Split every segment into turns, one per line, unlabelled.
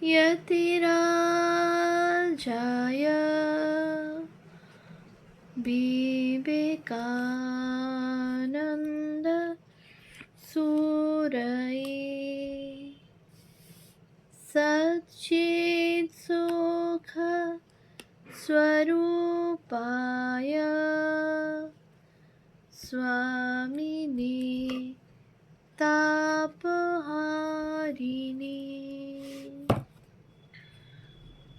यतिराजाय विवेकानन्द सूरये सच्चित्सुख स्वरूपाय स्वामिने तापहारिणे।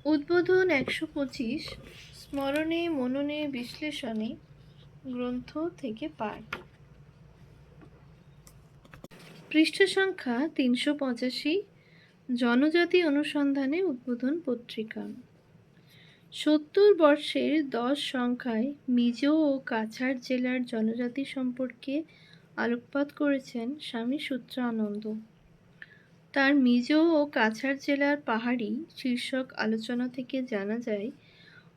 উদ্বোধন ১২৫ স্মরণে মননে বিশ্লেষণে গ্রন্থ থেকে পাঠ। পৃষ্ঠ সংখ্যা ৩৮৫। জনজাতি অনুসন্ধানে উদ্বোধন পত্রিকা। ৭০ বর্ষের ১০ সংখ্যায় মিজো ও কাছাড় জেলার জনজাতি সম্পর্কে আলোকপাত করেছেন স্বামী সূত্রানন্দ। তার মিজো ও কাছাড় জেলার পাহাড়ি শীর্ষক আলোচনা থেকে জানা যায়,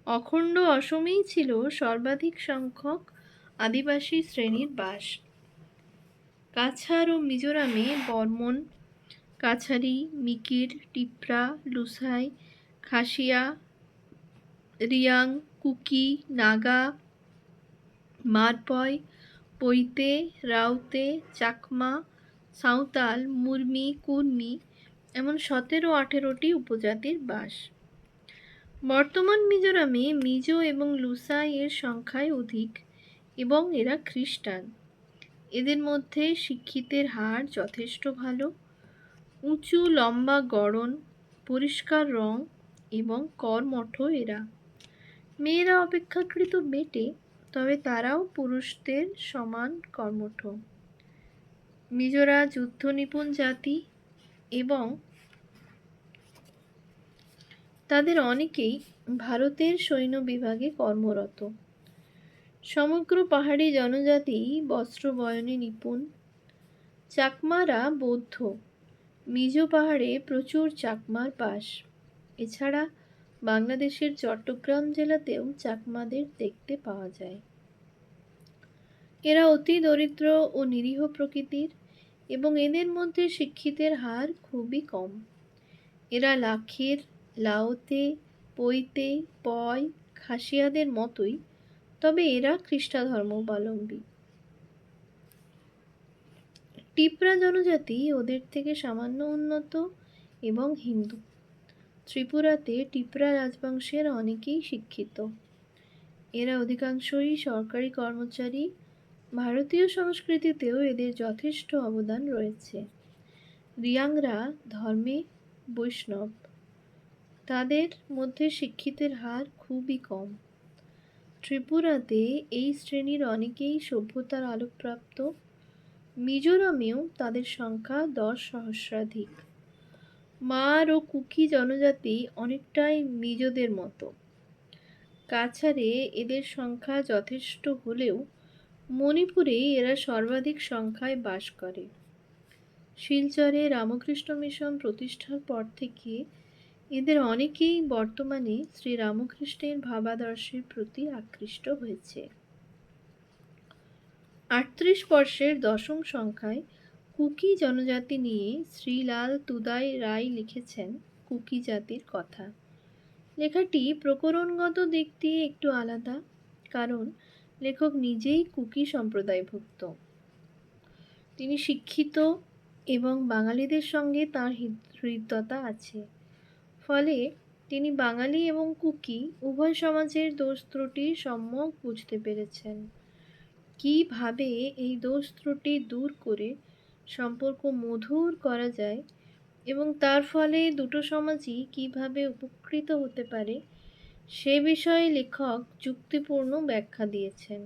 অখণ্ড অসমেই ছিল সর্বাধিক সংখ্যক আদিবাসী শ্রেণীর বাস। কাছাড় ও মিজোরামে বর্মন, কাছারি, মিকির, টিপ্রা, লুসাই, খাসিয়া, রিয়াং, কুকি, নাগা, মারপয়, পৈতে, রাউতে, চাকমা, সাঁওতাল, মুর্মি, কুর্মি এমন ১৭-১৮টি উপজাতির বাস। বর্তমান মিজোরামে মিজো এবং লুসাই এর সংখ্যায় অধিক এবং এরা খ্রিস্টান। এদের মধ্যে শিক্ষিতের হার যথেষ্ট ভালো। উঁচু লম্বা গড়ন, পরিষ্কার রং এবং কর্মঠ এরা। মেয়েরা অপেক্ষাকৃত বেটে, তবে তারাও পুরুষদের সমান কর্মঠ। মিজোরা যুদ্ধ নিপুণ জাতি এবং তাদের অনেকেই ভারতের সৈন্য বিভাগে কর্মরত। সমগ্র পাহাড়ি জনজাতি বস্ত্র বয়নে নিপুণ। চাকমারা বৌদ্ধ। মিজো পাহাড়ে প্রচুর চাকমার বাস। এছাড়া বাংলাদেশের চট্টগ্রাম জেলাতেও চাকমাদের দেখতে পাওয়া যায়। এরা অতি দরিদ্র ও নিরীহ প্রকৃতির এবং এদের মধ্যে শিক্ষিতের হার খুবই কম। এরা লাখের, লাওতে, পৈতে, পয়, খাসিয়াদের মতোই, তবে এরা খ্রিস্ট ধর্মাবলম্বী। টিপ্রা জনজাতি ওদের থেকে সামান্য উন্নত এবং হিন্দু। ত্রিপুরাতে টিপ্রা রাজবংশের অনেকেই শিক্ষিত। এরা অধিকাংশই সরকারি কর্মচারী। ভারতীয় সংস্কৃতিতেও এদের যথেষ্ট অবদান রয়েছে। রিয়াংরা ধর্মে বৈষ্ণব। তাদের মধ্যে শিক্ষিতের হার খুবই কম। ত্রিপুরাতে এই শ্রেণীর অনেকেই সভ্যতার আলোকপ্রাপ্ত। মিজোরামেও তাদের সংখ্যা ১০ সহস্রাধিক। মার ও কুকি জনজাতি অনেকটাই মিজোদের মতো। কাছাড়ে এদের সংখ্যা যথেষ্ট হলেও মণিপুরে এরা সর্বাধিক সংখ্যায় বাস করে। শিলচরে রামকৃষ্ণ মিশন প্রতিষ্ঠার পর থেকে এদের অনেকেই বর্তমানে শ্রী রামকৃষ্ণের ভাবাদর্শের প্রতি আকৃষ্ট হয়েছে। ৩৮ বর্ষের ১০ম সংখ্যায় কুকি জনজাতি নিয়ে শ্রীলাল তুদাই রায় লিখেছেন কুকি জাতির কথা। লেখাটি প্রকরণগত দিক দিয়ে একটু আলাদা, কারণ লেখক নিজেই কুকি সম্প্রদায়ভুক্ত। তিনি শিক্ষিত এবং বাঙালিদের সঙ্গে তাঁর হৃদ্যতা আছে। ফলে তিনি বাঙালি এবং কুকি উভয় সমাজের দোষ ত্রুটি সম্যক বুঝতে পেরেছেন। কিভাবে এই দোষ ত্রুটি দূর করে সম্পর্ক মধুর করা যায় এবং তার ফলে দুটো সমাজই কিভাবে উপকৃত হতে পারে, সে বিষয়ে লেখক যুক্তিপূর্ণ ব্যাখ্যা দিয়েছেন।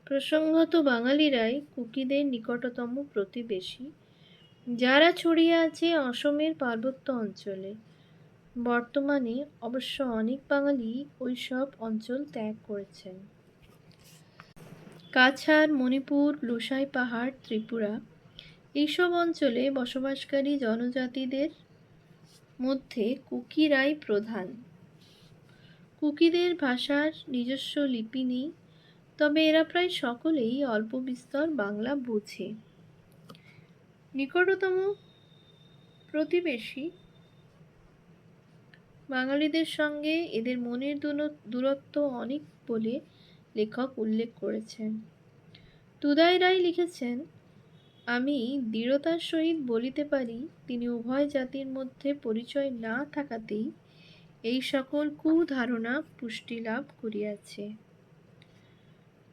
প্রসঙ্গত বাঙালিরাই কুকিদের নিকটতম প্রতিবেশী, যারা ছড়িয়ে আছে অসমের পার্বত্য অঞ্চলে। বর্তমানে অবশ্য অনেক বাঙালি ওইসব অঞ্চল ত্যাগ করেছেন। কাছাড়, মণিপুর, লুসাই পাহাড়, ত্রিপুরা এইসব অঞ্চলে বসবাসকারী জনজাতিদের মধ্যে কুকিরাই প্রধান। কুকিদের ভাষার নিজস্ব লিপি নেই, তবে এরা প্রায় সকলেই অল্প বিস্তর বাংলা বোঝে। নিকটতম প্রতিবেশী বাঙালিদের সঙ্গে এদের মনের দূরত্ব অনেক বলে লেখক উল্লেখ করেছেন। তুদাই রায় লিখেছেন, আমি দৃঢ়তার সহিত বলিতে পারি তিনি উভয় জাতির মধ্যে পরিচয় না থাকাতেই এই সকল কুধারণা পুষ্টি লাভ করিয়াছে।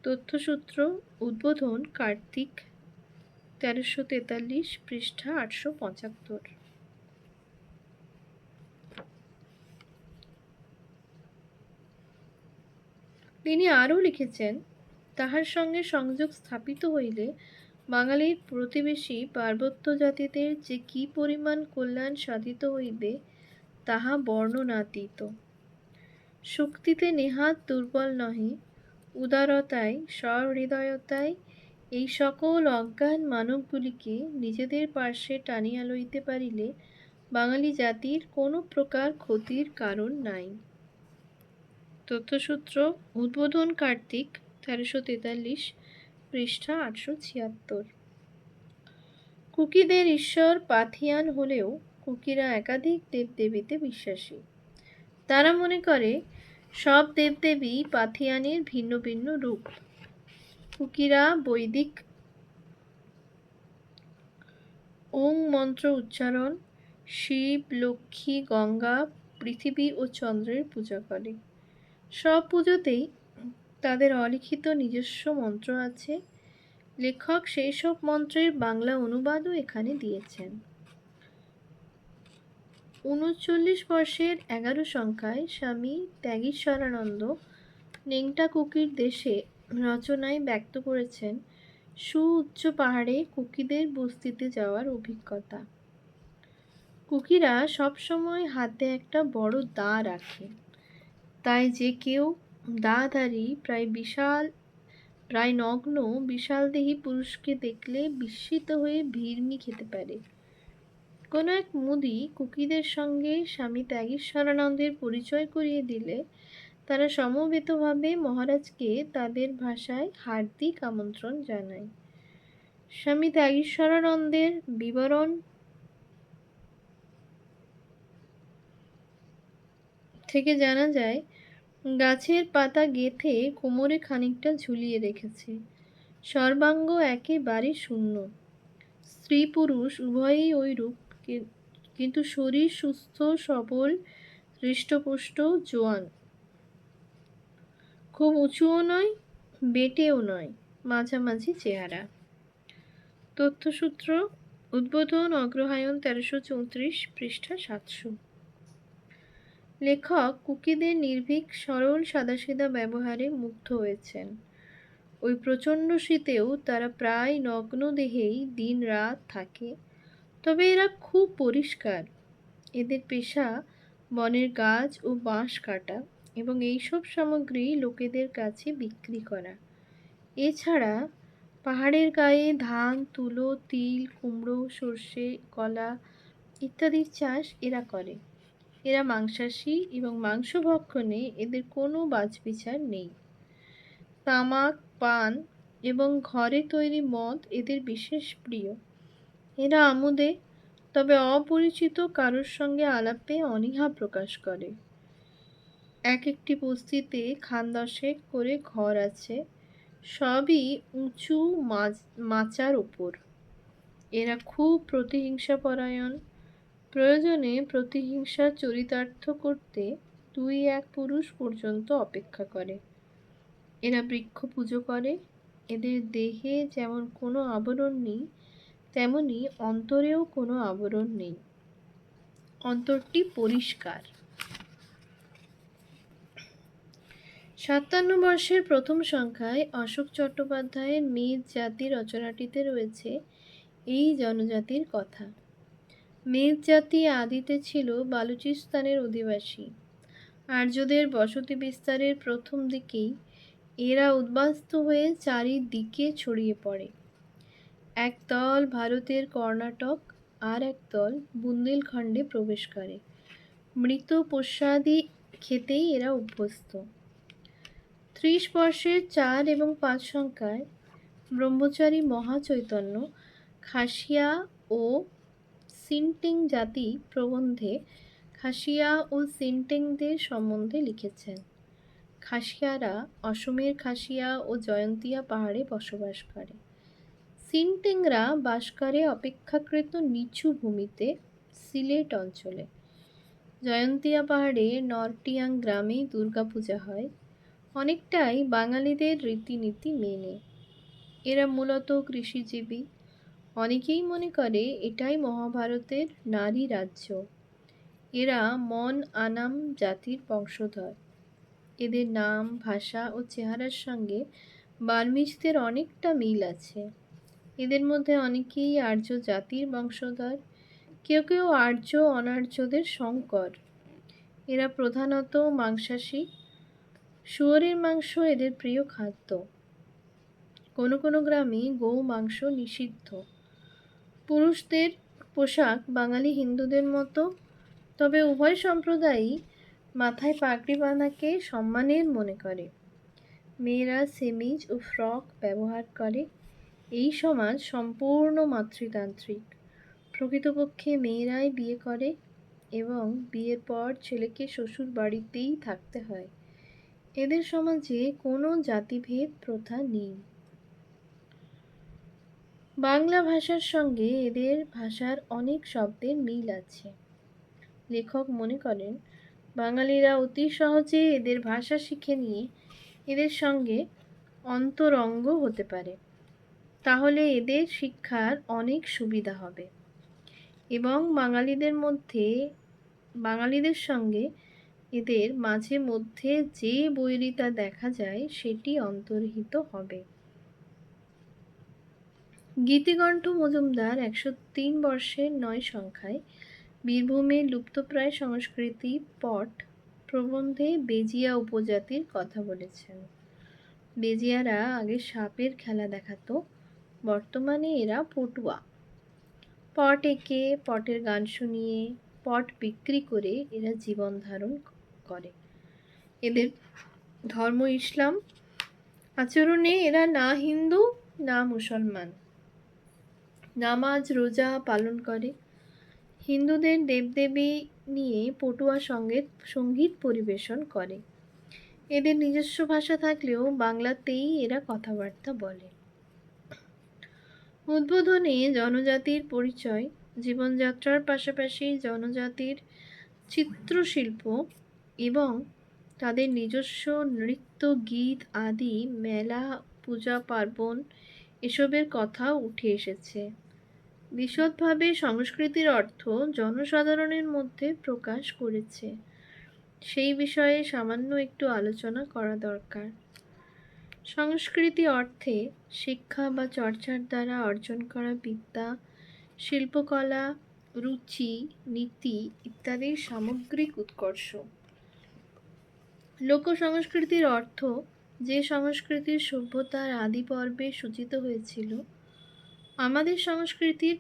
তথ্যসূত্র উদ্বোধন কার্তিক 1343 পৃষ্ঠা 875। তিনি আরও লিখেছেন, তাহার সঙ্গে সংযোগ স্থাপিত হইলে বাঙালির প্রতিবেশী পার্বত্য জাতিদের যে কি পরিমাণ কল্যাণ সাধিত হইবে তাহা বর্ণনাতীত। শক্তিতে নেহাত দুর্বল নহে, উদারতায় সহৃদয়তায় এই সকল অজ্ঞান মানবগুলিকে নিজেদের পার্শ্বে টানিয়া লইতে পারিলে বাঙালি জাতির কোনো প্রকার ক্ষতির কারণ নাই। তথ্যসূত্র উদ্বোধন কার্তিক 1343 পৃষ্ঠা 876। কুকিদের ঈশ্বর পাথিয়ান হলেও কুকিরা একাধিক দেবদেবীতে বিশ্বাসী। তারা মনে করে সব দেবদেবী পাথিয়ানের ভিন্ন ভিন্ন রূপ। কুকিরা বৈদিক ওং মন্ত্র উচ্চারণ, শিব, লক্ষ্মী, গঙ্গা, পৃথিবী ও চন্দ্রের পূজা করে। সব পুজোতেই তাদের অলিখিত নিজস্ব মন্ত্র আছে। লেখক সেই সব মন্ত্রের বাংলা অনুবাদও এখানে দিয়েছেন। 39 বর্ষের 11 সংখ্যায় স্বামী ত্যাগীশ্বরানন্দ নেংটা কুকির দেশে রচনায় ব্যক্ত করেছেন সুউচ্চ পাহাড়ে কুকিদের বস্তিতে যাওয়ার অভিজ্ঞতা। কুকিরা সবসময় হাতে একটা বড় দা রাখে, তাই যে কেউ দাধারী প্রায় নগ্ন বিশালদেহী পুরুষকে দেখলে বিস্মিত হয়ে ভিড়মি খেতে পারে। কোনো এক মুদি কুকিদের সঙ্গে স্বামী ত্যাগীশ্বরানন্দের পরিচয় করিয়ে দিলে তারা সমবেতভাবে মহারাজকে তাদের ভাষায় হার্দিক আমন্ত্রণ জানায়। স্বামী ত্যাগীশ্বরানন্দের বিবরণ থেকে জানা যায়, গাছের পাতা গেঁথে কোমরে খানিকটা ঝুলিয়ে রেখেছে। সর্বাঙ্গ একেবারে শূন্য। স্ত্রী পুরুষ উভয়েই ঐরূপ, কিন্তু শরীর সুস্থ সবল, হৃষ্টপুষ্ট, জোয়ান। খুব উঁচুও নয়, বেঁটেও নয়, মাঝামাঝি চেহারা। তথ্যসূত্র উদ্বোধন অগ্রহায়ণ 1334 পৃষ্ঠা 700। লেখক কুকিদের নির্ভীক সরল সাদাসিধা ব্যবহারে মুগ্ধ হয়েছেন। ওই প্রচণ্ড শীতেও তারা প্রায় নগ্ন দেহেই দিন রাত থাকে। তবে এরা খুব পরিষ্কার। এদের পেশা বনের গাছ ও বাঁশ কাটা এবং এইসব সামগ্রী লোকেদের কাছে বিক্রি করা। এছাড়া পাহাড়ের গায়ে ধান, তুলো, তিল, কুমড়ো, সর্ষে, কলা ইত্যাদির চাষ এরা করে। এরা মাংসাশী এবং মাংস ভক্ষণে এদের কোনো বাছবিচার নেই। তামাক, পান এবং ঘরে তৈরি মদ এদের বিশেষ প্রিয়। এরা আমোদে, তবে অপরিচিত কারোর সঙ্গে আলাপে অনীহা প্রকাশ করে। একটি বস্তিতে খান 10 করে ঘর আছে, সবই উঁচু মাচার ওপর। এরা খুব প্রতিহিংসাপরায়ণ। প্রয়োজনে প্রতিহিংসার চরিতার্থ করতে 2-1 পুরুষ পর্যন্ত অপেক্ষা করে। এরা বৃক্ষ পুজো করে। এদের দেহে যেমন কোনো আবরণ নেই, তেমনি অন্তরেও কোনো আবরণ নেই। অন্তরটি পরিষ্কার। 57 বর্ষের প্রথম সংখ্যায় অশোক চট্টোপাধ্যায়ের মেদ জাতি রচনাটিতে রয়েছে এই জনজাতির কথা। মেদ জাতি আদিতে ছিল বালুচিস্তানের অধিবাসী। আর্যদের বসতি বিস্তারের প্রথম দিকেই এরা উদ্বাস্তু হয়ে চারিদিকে ছড়িয়ে পড়ে। এক দল ভারতের কর্ণাটক, আর এক দল বুন্দেলখণ্ডে প্রবেশ করে। মৃত পোষ্যাদি খেতেই এরা অভ্যস্ত। 30 বর্ষের 4 এবং 5 সংখ্যায় ব্রহ্মচারী মহাচৈতন্য খাসিয়া ও সিনটিং জাতি প্রবন্ধে খাসিয়া ও সিনটেংদের সম্বন্ধে লিখেছেন। খাসিয়ারা অসমের খাসিয়া ও জয়ন্তিয়া পাহাড়ে বসবাস করে। সিনটেংরা বাস করে অপেক্ষাকৃত নিচু ভূমিতে সিলেট অঞ্চলে। জয়ন্তিয়া পাহাড়ে নরটিয়াং গ্রামে দুর্গাপূজা হয়, অনেকটাই বাঙালিদের রীতিনীতি মেনে। এরা মূলত কৃষিজীবী। অনেকেই মনে করে এটাই মহাভারতের নারী রাজ্য। এরা মন আনাম জাতির বংশধর। এদের নাম, ভাষা ও চেহারার সঙ্গে বার্মিজদের অনেকটা মিল আছে। এদের মধ্যে অনেকেই আর্য জাতির বংশধর, কেউ কেউ আর্য অনার্যদের সংকর। এরা প্রধানত মাংসাশী। শুয়োরের মাংস এদের প্রিয় খাদ্য। কোনো কোনো গ্রামে গৌ মাংস নিষিদ্ধ। পুরুষদের পোশাক বাঙালি হিন্দুদের মতো, তবে উভয় সম্প্রদায়ই মাথায় পাগড়ি বাঁধাকে সম্মানের মনে করে। মেয়েরা সেমিজ ও ফ্রক ব্যবহার করে। এই সমাজ সম্পূর্ণ মাতৃতান্ত্রিক। প্রকৃতপক্ষে মেয়েরাই বিয়ে করে এবং বিয়ের পর ছেলেকে শ্বশুর বাড়িতেই থাকতে হয়। এদের সমাজে কোনো জাতিভেদ প্রথা নেই। বাংলা ভাষার সঙ্গে এদের ভাষার অনেক শব্দের মিল আছে। লেখক মনে করেন বাঙালিরা অতি সহজে এদের ভাষা শিখে নিয়ে এদের সঙ্গে অন্তরঙ্গ হতে পারে। তাহলে এদের শিক্ষার অনেক সুবিধা হবে এবং বাঙালিদের সঙ্গে এদের মাঝে মধ্যে যে বৈরিতা দেখা যায় সেটি অন্তর্হিত হবে। গীতিকণ্ঠ মজুমদার 103 বর্ষের 9 সংখ্যায় বীরভূমের লুপ্তপ্রায় সংস্কৃতি পট প্রবন্ধে বেজিয়া উপজাতির কথা বলেছেন। বেজিয়ারা আগে সাপের খেলা দেখাতো, বর্তমানে এরা পটুয়া। পট এঁকে, পটের গান শুনিয়ে, পট বিক্রি করে এরা জীবন ধারণ করে। এদের ধর্ম ইসলাম। আচরণে এরা না হিন্দু না মুসলমান। নামাজ রোজা পালন করে। হিন্দুদের দেবদেবী নিয়ে পটুয়া সঙ্গীত পরিবেশন করে। এদের নিজস্ব ভাষা থাকলেও বাংলাতেই এরা কথাবার্তা বলে। উদ্বোধনে জনজাতির পরিচয়, জীবনযাত্রার পাশাপাশি জনজাতির চিত্রশিল্প এবং তাদের নিজস্ব নৃত্য, গীত আদি, মেলা, পূজা পার্বণ এসবের কথা উঠে এসেছে। বিশদভাবে সংস্কৃতির অর্থ জনসাধারণের মধ্যে প্রকাশ করেছে। সেই বিষয়ে সামান্য একটু আলোচনা করা দরকার। সংস্কৃতি অর্থে শিক্ষা বা চর্চার দ্বারা অর্জন করা বিদ্যা, শিল্পকলা, রুচি, নীতি ইত্যাদির সামগ্রিক উৎকর্ষ। লোক সংস্কৃতির অর্থ যে সংস্কৃতির সভ্যতার আদি পর্বে সূচিত হয়েছিল। আমাদের সংস্কৃতির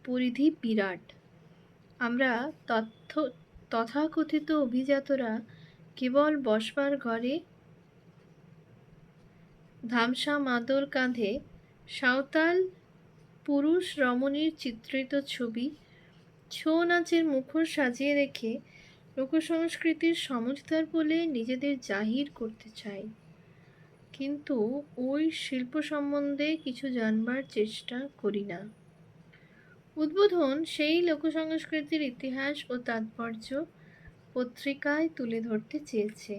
পরিধি বিরাট। আমরা তথাকথিত অভিজাতরা কেবল বসবার ঘরে ধামসা মাদল কাঁধে সাঁওতাল পুরুষ রমণীর চিত্রিত ছবি, ছৌ নাচের মুখোশ সাজিয়ে রেখে লোকসংস্কৃতির সমঝদার বলে নিজেদের জাহির করতে চাই, কিন্তু ওই শিল্প সম্বন্ধে কিছু জানবার চেষ্টা করি না। উদ্বোধন সেই লোকসংস্কৃতির ইতিহাস ও তাৎপর্য পত্রিকায় তুলে ধরতে চেয়েছে।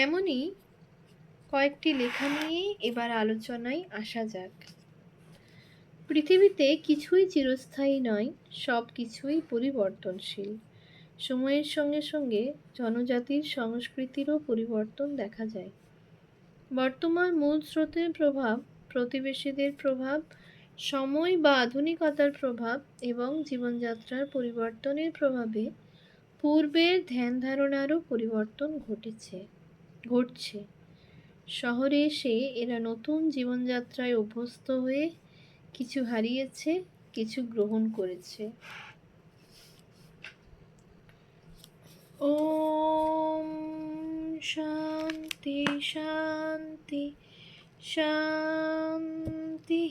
এমনই কয়েকটি লেখা নিয়ে এবার আলোচনায় আসা যাক। পৃথিবীতে কিছুই চিরস্থায়ী নয়, সব কিছুই পরিবর্তনশীল। সময়ের সঙ্গে সঙ্গে জনজাতির সংস্কৃতিরও পরিবর্তন দেখা যায়। বর্তমান মূল স্রোতের প্রভাব, প্রতিবেশীদের প্রভাব, সময় বা আধুনিকতার প্রভাব এবং জীবনযাত্রার পরিবর্তনের প্রভাবে পূর্বের ধ্যান ধারণারও পরিবর্তন ঘটছে। শহরে এসে এরা নতুন জীবনযাত্রায় অভ্যস্ত হয়ে কিছু হারিয়েছে, কিছু গ্রহণ করেছে। ওম শান্তি শান্তি শান্তি।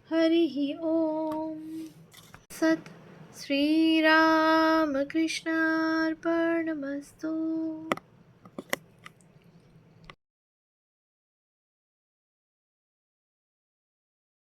হরি ওম। তৎসৎ। শ্রীরামকৃষ্ণার্পণমস্তু।